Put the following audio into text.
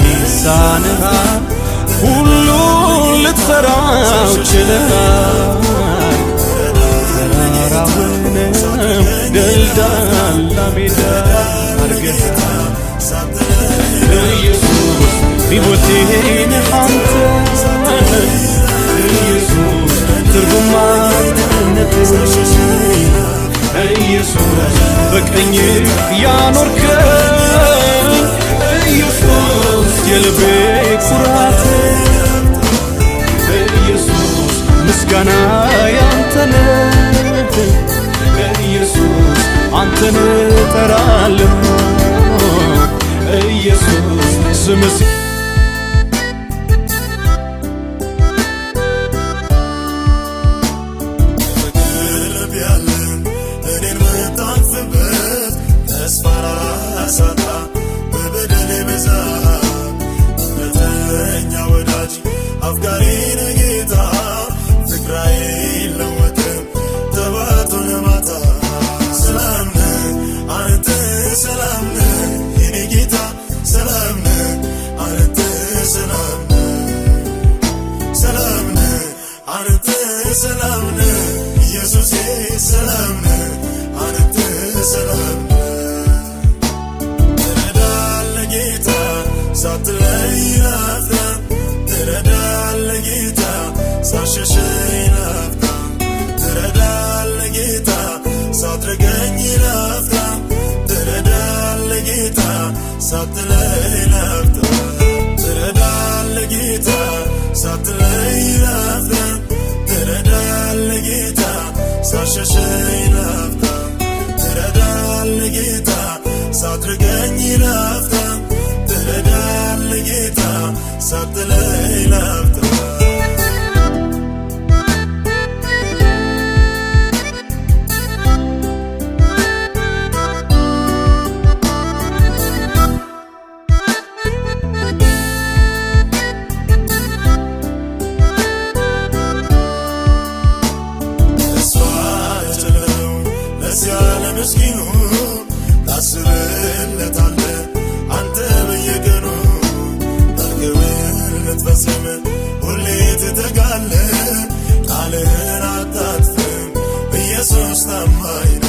ይሳንሃል ሁሉ ልትፈራው ችለሃል ተራራውንም ደልዳላ ሜዳ አርገሃል ኢየሱስ ሕይወቴ ነህ አንተ ኢየሱስ ትርጉም ማንነቴ ኢየሱስ በቀኝ ያኖርከኝ ኢየሱስ የልቤ ኩራት ኢየሱስ ምስጋና ያንተ ነው ኢየሱስ አንተን እጠራለሁ ኢየሱስ ስምህ ሰላም ነህ ኢየሱስ ሰላም ነህ አንተ ሰላም ትረዳለህ ጌታ ሳትለይ ላፍታ ትረዳለህ ጌታ ሳትሸሸኝ ላፍታ ትረዳለህ ጌታ ሳትረገኝ ላፍታ ትረዳለህ ጌታ ሳትለይ ላፍታ ትረዳለህ ጌታ ሳትለይ ላፍታ ትረዳለህ ጌታ ሳትሸሸኝ ላፍታ ትረዳለህ ጌታ ሳትርቀኝ ላፍታ ትረዳለህ ጌታ ሳትለይ ላፍታ ምስኪኑ ታስብለታለህ አንተ በየቀኑ ጠግበህ ልትፈጽም ሁሌ ትተጋለህ ቃልህን አታጥፍም ኢየሱስ ታማኝ